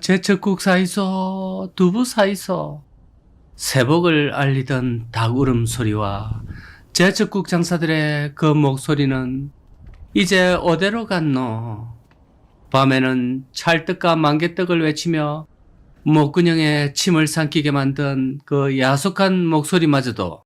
제첩국 사이소, 두부 사이소. 세복을 알리던 닭 울음소리와 제첩국 장사들의 그 목소리는 이제 어디로 갔노? 밤에는 찰떡과 만개떡을 외치며 목근형에 침을 삼키게 만든 그 야속한 목소리마저도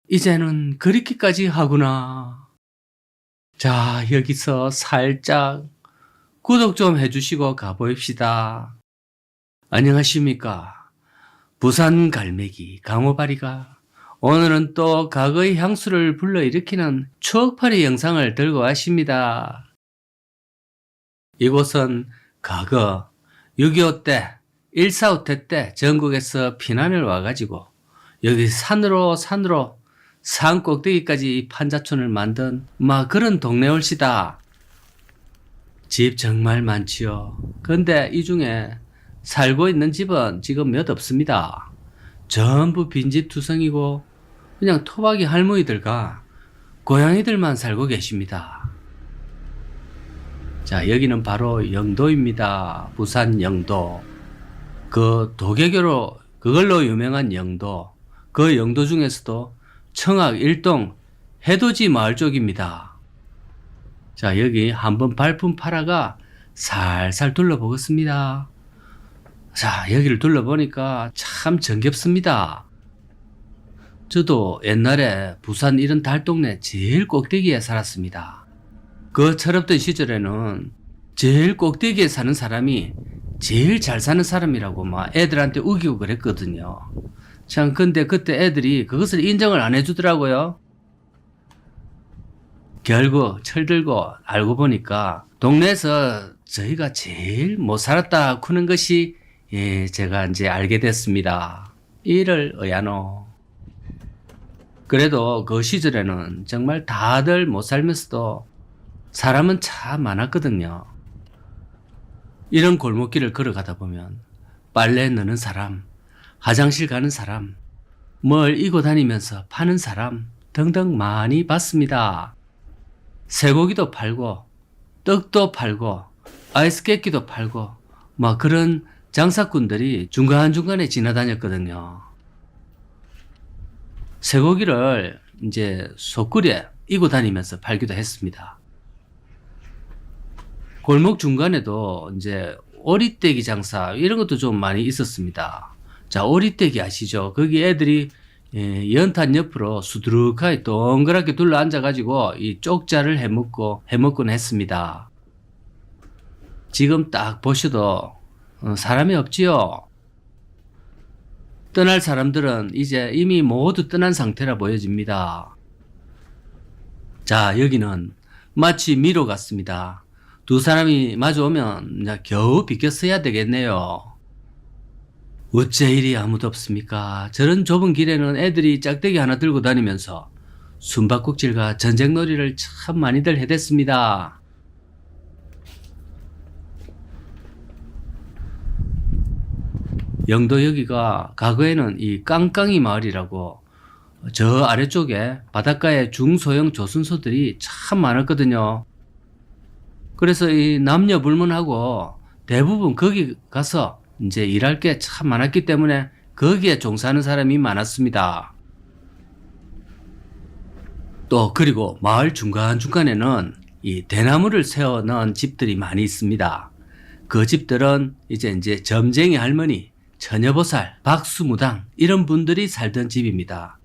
이제는 그립기까지 하구나. 자, 여기서 살짝 구독 좀 해주시고 가보입시다. 안녕하십니까. 부산 갈매기 강호바리가 오늘은 또 과거의 향수를 불러일으키는 추억팔이 영상을 들고 왔습니다. 이곳은 과거 6.25 때, 1.4.5 때 전국에서 피난을 와가지고 여기 산으로 산 꼭대기까지 판자촌을 만든 그런 동네올시다. 집 정말 많지요. 근데 이 중에 살고 있는 집은 지금 몇 없습니다. 전부 빈집 투성이고 그냥 토박이 할머니들과 고양이들만 살고 계십니다. 자, 여기는 바로 영도입니다. 부산 영도. 그 도개교로 그걸로 유명한 영도. 그 영도 중에서도 청학 일동 해돋이 마을 쪽입니다. 자, 여기 한번 발품 팔아가 살살 둘러보겠습니다. 자, 여기를 둘러보니까 참 정겹습니다. 저도 옛날에 부산 이런 달동네 제일 꼭대기에 살았습니다. 그 철없던 시절에는 제일 꼭대기에 사는 사람이 제일 잘 사는 사람이라고 애들한테 우기고 그랬거든요. 참, 근데 그때 애들이 그것을 인정을 안 해주더라고요. 결국 철들고 알고 보니까 동네에서 저희가 제일 못 살았다 쿠는 것이 제가 이제 알게 됐습니다. 이를 의하노. 그래도 그 시절에는 정말 다들 못 살면서도 사람은 참 많았거든요. 이런 골목길을 걸어가다 보면 빨래 넣는 사람, 화장실 가는 사람, 뭘 이고 다니면서 파는 사람 등등 많이 봤습니다. 쇠고기도 팔고 떡도 팔고 아이스 깨끼도 팔고 그런 장사꾼들이 중간중간에 지나다녔거든요. 쇠고기를 이제 소쿠리에 이고 다니면서 팔기도 했습니다. 골목 중간에도 이제 오리떼기 장사 이런 것도 좀 많이 있었습니다. 자, 오리떼기 아시죠? 거기 애들이 연탄 옆으로 수두룩하게 동그랗게 둘러 앉아가지고 이 쪽자를 해먹곤 했습니다. 지금 딱 보셔도 사람이 없지요. 떠날 사람들은 이제 이미 모두 떠난 상태라 보여집니다. 자, 여기는 마치 미로 같습니다. 두 사람이 마주오면 겨우 비껴서야 되겠네요. 어째 이리 아무도 없습니까? 저런 좁은 길에는 애들이 짝대기 하나 들고 다니면서 숨바꼭질과 전쟁놀이를 참 많이들 해댔습니다. 영도 여기가 과거에는 이 깡깡이 마을이라고 저 아래쪽에 바닷가에 중소형 조선소들이 참 많았거든요. 그래서 이 남녀 불문하고 대부분 거기 가서 이제 일할 게 참 많았기 때문에 거기에 종사하는 사람이 많았습니다. 또 그리고 마을 중간중간에는 이 대나무를 세워 넣은 집들이 많이 있습니다. 그 집들은 이제 점쟁이 할머니, 처녀보살, 박수무당 이런 분들이 살던 집입니다.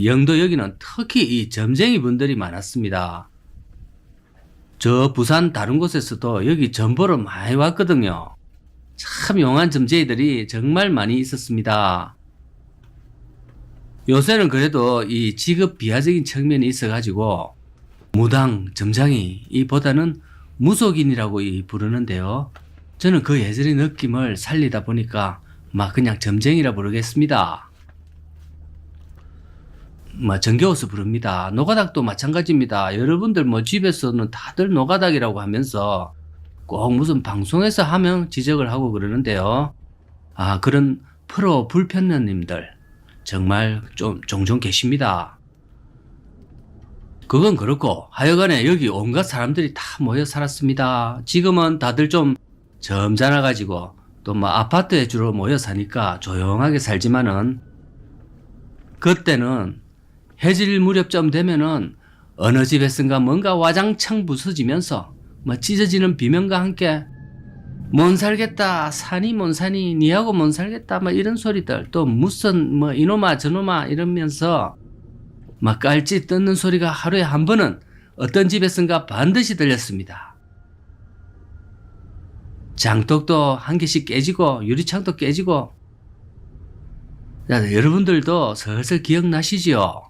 영도 여기는 특히 이 점쟁이 분들이 많았습니다. 저 부산 다른 곳에서도 여기 점보러 많이 왔거든요. 참 용한 점쟁이들이 정말 많이 있었습니다. 요새는 그래도 이 직업 비하적인 측면이 있어가지고 무당, 점장이 보다는 무속인이라고 부르는데요. 저는 그 예전의 느낌을 살리다 보니까 그냥 점쟁이라 부르겠습니다. 정겨워서 부릅니다. 노가닥도 마찬가지입니다. 여러분들 집에서는 다들 노가닥이라고 하면서 꼭 무슨 방송에서 하면 지적을 하고 그러는데요. 그런 프로 불편녀님들 정말 좀 종종 계십니다. 그건 그렇고 하여간에 여기 온갖 사람들이 다 모여 살았습니다. 지금은 다들 좀 점잖아가지고 또 뭐 아파트에 주로 모여 사니까 조용하게 살지만은 그때는 해질 무렵쯤 되면은 어느 집에선가 뭔가 와장창 부서지면서 뭐 찢어지는 비명과 함께 못 살겠다, 산이 못 사니, 니하고 못 살겠다, 뭐 이런 소리들, 또 무슨 뭐 이놈아 저놈아 이러면서 막 깔짓 뜯는 소리가 하루에 한 번은 어떤 집에선가 반드시 들렸습니다. 장독도 한 개씩 깨지고 유리창도 깨지고. 자, 여러분들도 슬슬 기억나시지요?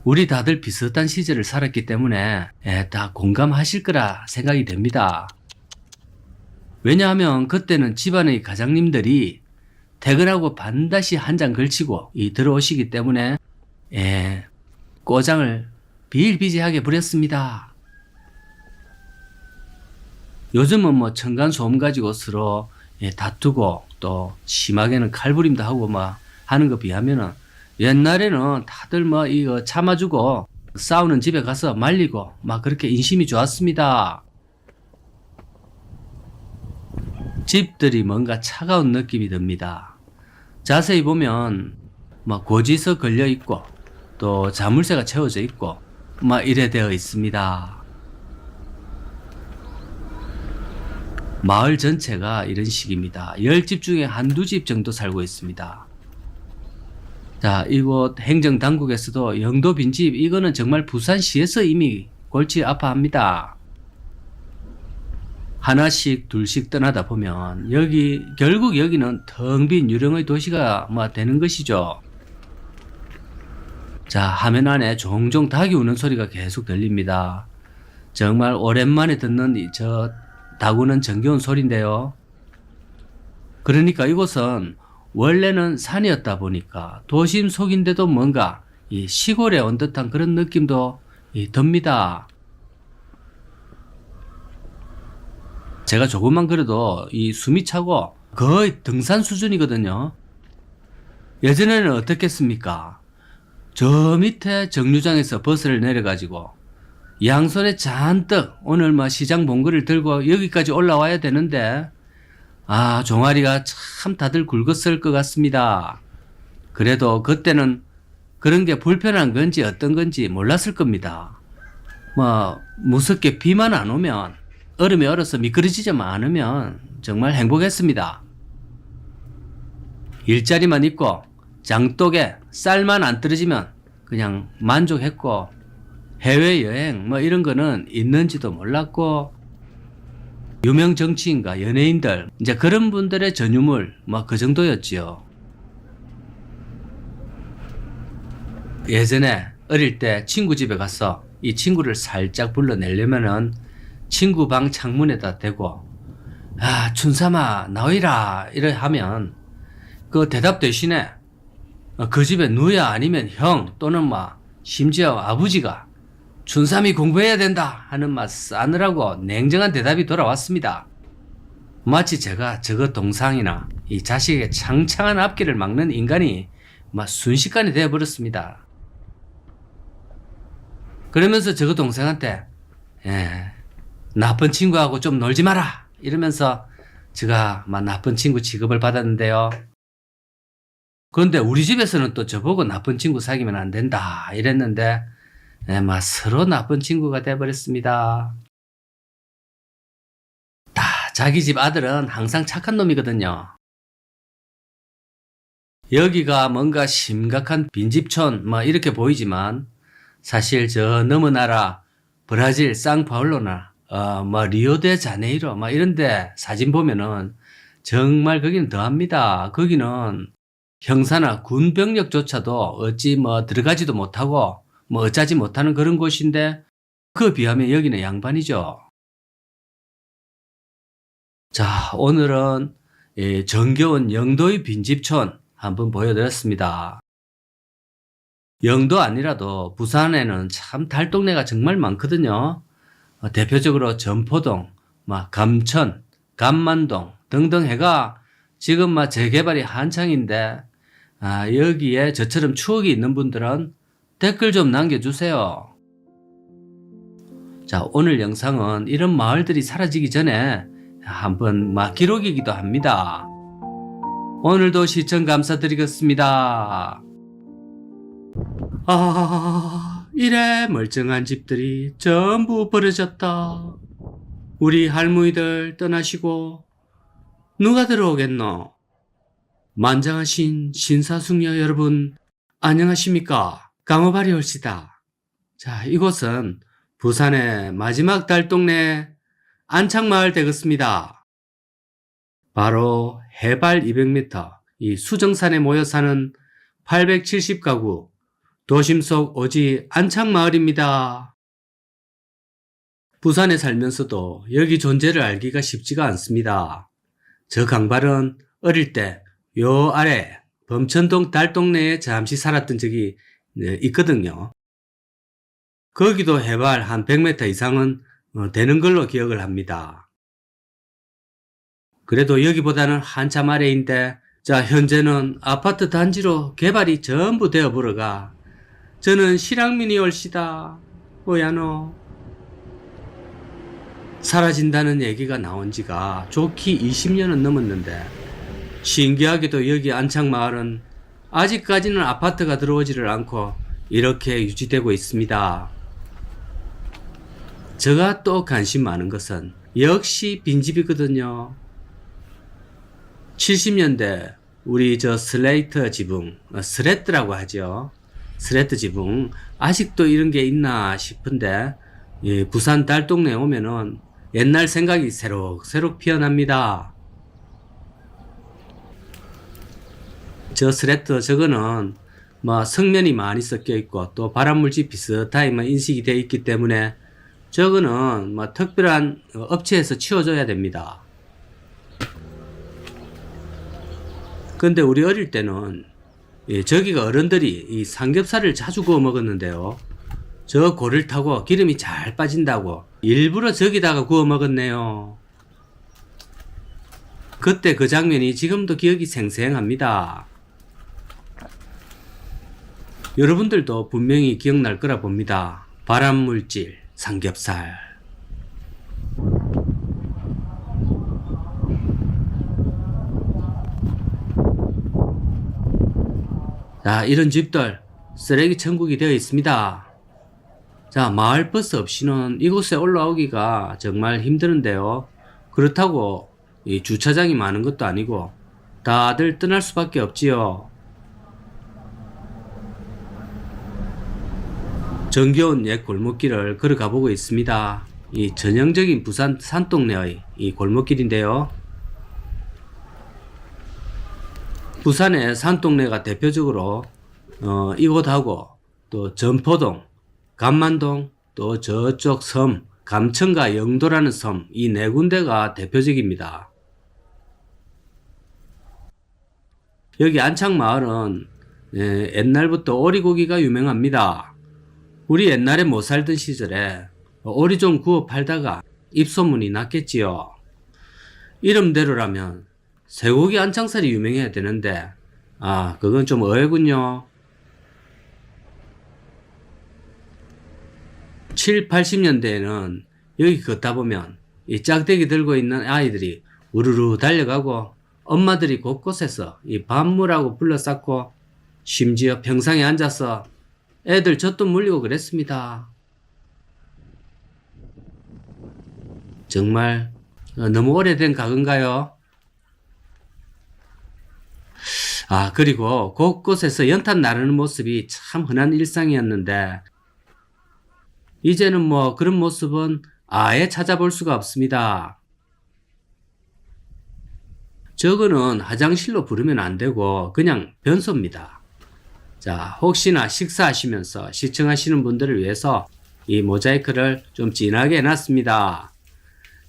우리 다들 비슷한 시절을 살았기 때문에 다 공감하실 거라 생각이 됩니다. 왜냐하면 그때는 집안의 가장님들이 퇴근하고 반드시 한 장 걸치고 들어오시기 때문에 꼬장을 비일비재하게 부렸습니다. 요즘은 뭐 층간소음 가지고 서로 다투고 또 심하게는 칼부림도 하고 뭐 하는 거 비하면은 옛날에는 다들 뭐 이거 참아주고 싸우는 집에 가서 말리고 막 그렇게 인심이 좋았습니다. 집들이 뭔가 차가운 느낌이 듭니다. 자세히 보면 막 고지서 걸려 있고 또 자물쇠가 채워져 있고 막 이래 되어 있습니다. 마을 전체가 이런 식입니다. 10집 중에 한두 집 정도 살고 있습니다. 자, 이곳 행정당국에서도 영도 빈집 이거는 정말 부산시에서 이미 골치 아파합니다. 하나씩 둘씩 떠나다 보면 결국 여기는 텅 빈 유령의 도시가 되는 것이죠. 자, 화면 안에 종종 닭이 우는 소리가 계속 들립니다. 정말 오랜만에 듣는 저 닭우는 정겨운 소리인데요. 그러니까 이곳은 원래는 산이었다 보니까 도심 속인데도 뭔가 이 시골에 온 듯한 그런 느낌도 듭니다. 제가 조금만 그래도 이 숨이 차고 거의 등산 수준이거든요. 예전에는 어떻겠습니까? 저 밑에 정류장에서 버스를 내려가지고 양손에 잔뜩 오늘 뭐 시장 본 거를 들고 여기까지 올라와야 되는데 종아리가 참 다들 굵었을 것 같습니다. 그래도 그때는 그런 게 불편한 건지 어떤 건지 몰랐을 겁니다. 뭐 무섭게 비만 안 오면 얼음이 얼어서 미끄러지지만 않으면 정말 행복했습니다. 일자리만 있고 장독에 쌀만 안 떨어지면 그냥 만족했고 해외여행 뭐 이런 거는 있는지도 몰랐고 유명 정치인과 연예인들 이제 그런 분들의 전유물 뭐 그 정도였지요. 예전에 어릴 때 친구 집에 가서 이 친구를 살짝 불러내려면은 친구 방 창문에다 대고 춘삼아 나오이라 이래 하면 그 대답 대신에 그 집에 누야 아니면 형 또는 심지어 아버지가 춘삼이 공부해야 된다 하는 싸늘하고 냉정한 대답이 돌아왔습니다. 마치 제가 저거 동상이나 이 자식의 창창한 앞길을 막는 인간이 순식간에 되어버렸습니다. 그러면서 저거 동생한테 나쁜 친구하고 좀 놀지 마라 이러면서 제가 나쁜 친구 취급을 받았는데요. 그런데 우리 집에서는 또 저보고 나쁜 친구 사귀면 안 된다 이랬는데 서로 나쁜 친구가 돼버렸습니다. 다 자기 집 아들은 항상 착한 놈이거든요. 여기가 뭔가 심각한 빈집촌 이렇게 보이지만 사실 저 너머 나라 브라질 상파울로나 리오데자네이로 이런데 사진 보면은 정말 거기는 더합니다. 거기는 형사나 군 병력조차도 어찌 들어가지도 못하고 어쩌지 못하는 그런 곳인데 그에 비하면 여기는 양반이죠. 자, 오늘은 정겨운 영도의 빈집촌 한번 보여드렸습니다. 영도 아니라도 부산에는 참 달동네가 정말 많거든요. 대표적으로 점포동, 감천, 감만동 등등 해가 지금 재개발이 한창인데 여기에 저처럼 추억이 있는 분들은 댓글 좀 남겨주세요. 자, 오늘 영상은 이런 마을들이 사라지기 전에 한번 기록이기도 합니다. 오늘도 시청 감사드리겠습니다. 이래 멀쩡한 집들이 전부 버려졌다. 우리 할머니들 떠나시고 누가 들어오겠노? 만장하신 신사숙녀 여러분 안녕하십니까? 강호발이 올시다. 자, 이곳은 부산의 마지막 달동네 안창마을 되겠습니다. 바로 해발 200m 이 수정산에 모여 사는 870가구 도심 속 오지 안창마을입니다. 부산에 살면서도 여기 존재를 알기가 쉽지가 않습니다. 저 강발은 어릴 때 요 아래 범천동 달동네에 잠시 살았던 적이 있거든요. 거기도 해발 한 100m 이상은 되는 걸로 기억을 합니다. 그래도 여기보다는 한참 아래인데, 자, 현재는 아파트 단지로 개발이 전부 되어 버려가 저는 실향민이 올시다. 뭐야노. 사라진다는 얘기가 나온 지가 좋게 20년은 넘었는데, 신기하게도 여기 안창마을은 아직까지는 아파트가 들어오지를 않고 이렇게 유지되고 있습니다. 제가 또 관심 많은 것은 역시 빈집이거든요. 70년대 우리 저 슬레이트 지붕, 스레트라고 하죠. 스레트 지붕 아직도 이런 게 있나 싶은데 부산 달동네 오면은 옛날 생각이 새록새록 피어납니다. 저 스레트 저거는 성면이 많이 섞여 있고 또 발암물질 비슷하게 인식이 되어 있기 때문에 저거는 특별한 업체에서 치워줘야 됩니다. 근데 우리 어릴 때는 저기가 어른들이 이 삼겹살을 자주 구워 먹었는데요. 저 고를 타고 기름이 잘 빠진다고 일부러 저기다가 구워 먹었네요. 그때 그 장면이 지금도 기억이 생생합니다. 여러분들도 분명히 기억날 거라 봅니다. 발암물질, 삼겹살. 자, 이런 집들 쓰레기 천국이 되어 있습니다. 자, 마을버스 없이는 이곳에 올라오기가 정말 힘드는데요. 그렇다고 이 주차장이 많은 것도 아니고 다들 떠날 수밖에 없지요. 정겨운 옛 골목길을 걸어가 보고 있습니다. 이 전형적인 부산 산동네의 이 골목길인데요. 부산의 산동네가 대표적으로 이곳하고 또 전포동, 감만동, 또 저쪽 섬, 감천과 영도라는 섬, 이 네 군데가 대표적입니다. 여기 안창마을은 옛날부터 오리고기가 유명합니다. 우리 옛날에 못 살던 시절에 오리 좀 구워 팔다가 입소문이 났겠지요. 이름대로라면 쇠고기 안창살이 유명해야 되는데 그건 좀 어해군요. 7, 80년대에는 여기 걷다 보면 이 짝대기 들고 있는 아이들이 우르르 달려가고 엄마들이 곳곳에서 이 밥물하고 불러쌌고 심지어 평상에 앉아서 애들 젖도 물리고 그랬습니다. 정말 너무 오래된 가구인가요? 그리고 곳곳에서 연탄 나르는 모습이 참 흔한 일상이었는데 이제는 그런 모습은 아예 찾아볼 수가 없습니다. 저거는 화장실로 부르면 안 되고 그냥 변소입니다. 자, 혹시나 식사하시면서 시청하시는 분들을 위해서 이 모자이크를 좀 진하게 해놨습니다.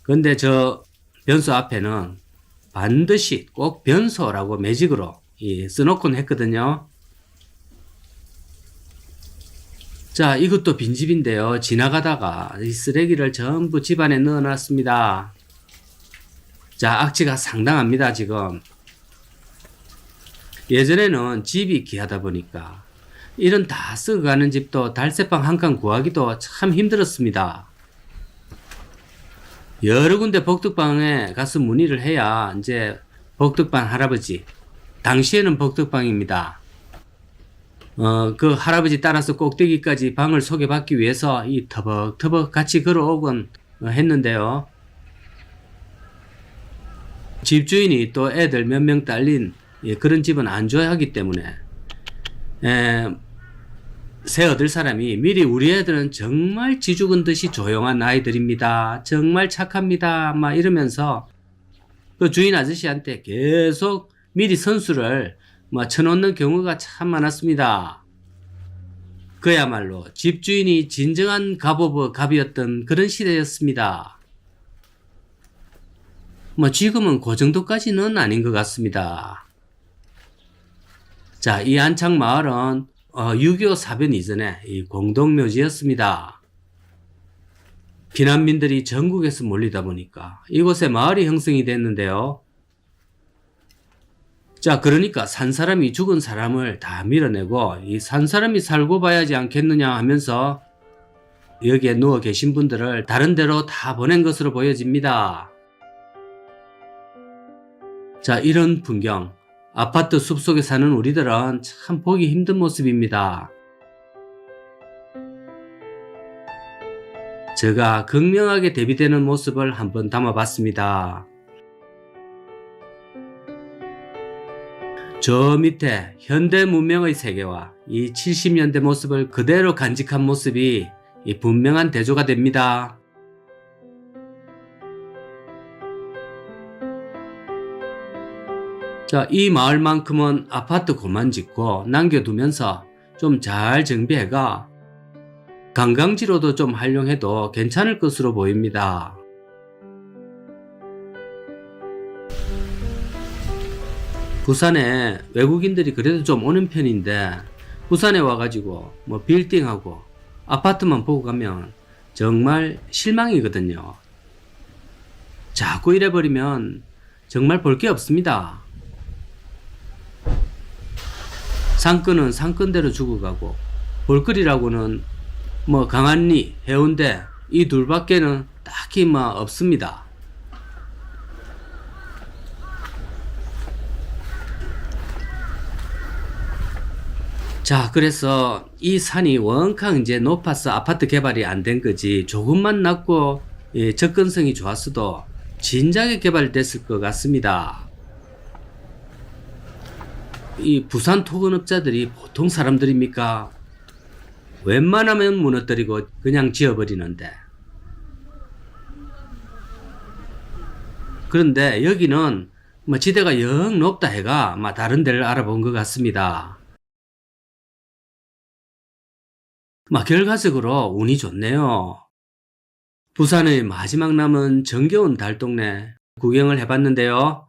근데 저 변소 앞에는 반드시 꼭 변소라고 매직으로 써놓곤 했거든요. 자, 이것도 빈집인데요. 지나가다가 이 쓰레기를 전부 집 안에 넣어놨습니다. 자, 악취가 상당합니다, 지금. 예전에는 집이 귀하다 보니까 이런 다 쓰고 가는 집도 달새방 한 칸 구하기도 참 힘들었습니다. 여러 군데 복덕방에 가서 문의를 해야 이제 복덕방 할아버지, 당시에는 복덕방입니다. 그 할아버지 따라서 꼭대기까지 방을 소개받기 위해서 이 터벅터벅 같이 걸어오곤 했는데요. 집주인이 또 애들 몇 명 딸린 그런 집은 안 좋아하기 때문에 새 얻을 사람이 미리 우리 애들은 정말 지죽은 듯이 조용한 아이들입니다. 정말 착합니다. 막 이러면서 그 주인 아저씨한테 계속 미리 선수를 쳐놓는 경우가 참 많았습니다. 그야말로 집주인이 진정한 갑이었던 그런 시대였습니다. 지금은 그 정도까지는 아닌 것 같습니다. 자, 이 안창 마을은 6.25 사변 이전에 공동묘지였습니다. 피난민들이 전국에서 몰리다 보니까 이곳에 마을이 형성이 됐는데요. 자, 그러니까 산 사람이 죽은 사람을 다 밀어내고 이 산 사람이 살고 봐야지 않겠느냐 하면서 여기에 누워 계신 분들을 다른 데로 다 보낸 것으로 보여집니다. 자, 이런 풍경, 아파트 숲속에 사는 우리들은 참 보기 힘든 모습입니다. 제가 극명하게 대비되는 모습을 한번 담아봤습니다. 저 밑에 현대 문명의 세계와 이 70년대 모습을 그대로 간직한 모습이 이 분명한 대조가 됩니다. 자, 이 마을만큼은 아파트 그만 짓고 남겨두면서 좀 잘 정비해가 관광지로도 좀 활용해도 괜찮을 것으로 보입니다. 부산에 외국인들이 그래도 좀 오는 편인데 부산에 와가지고 빌딩하고 아파트만 보고 가면 정말 실망이거든요. 자꾸 이래버리면 정말 볼 게 없습니다. 상권은 상권대로 죽어가고 볼거리라고는 강안리, 해운대 이 둘밖에는 딱히 없습니다. 자, 그래서 이 산이 원캉 이제 높아서 아파트 개발이 안 된 거지 조금만 낮고 접근성이 좋았어도 진작에 개발됐을 것 같습니다. 이 부산 토건업자들이 보통 사람들입니까? 웬만하면 무너뜨리고 그냥 지어버리는데. 그런데 여기는 지대가 영 높다 해가 다른 데를 알아본 것 같습니다. 결과적으로 운이 좋네요. 부산의 마지막 남은 정겨운 달동네 구경을 해봤는데요.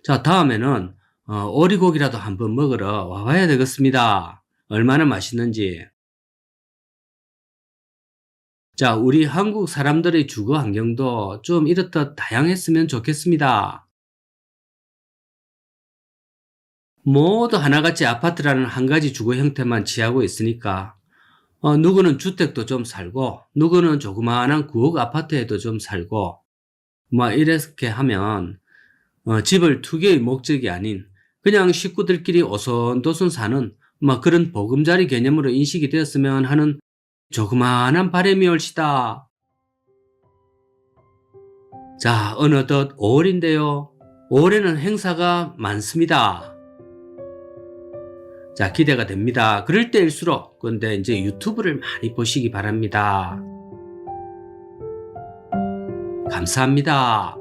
자, 다음에는 오리고기라도 한번 먹으러 와봐야 되겠습니다. 얼마나 맛있는지. 자, 우리 한국 사람들의 주거 환경도 좀 이렇듯 다양했으면 좋겠습니다. 모두 하나같이 아파트라는 한 가지 주거 형태만 취하고 있으니까 누구는 주택도 좀 살고 누구는 조그마한 구옥 아파트에도 좀 살고 이렇게 하면 집을 투기의 목적이 아닌 그냥 식구들끼리 오손도손 사는 그런 보금자리 개념으로 인식이 되었으면 하는 조그마한 바람이 올시다. 자, 어느덧 5월인데요. 5월에는 행사가 많습니다. 자, 기대가 됩니다. 그럴 때일수록 근데 이제 유튜브를 많이 보시기 바랍니다. 감사합니다.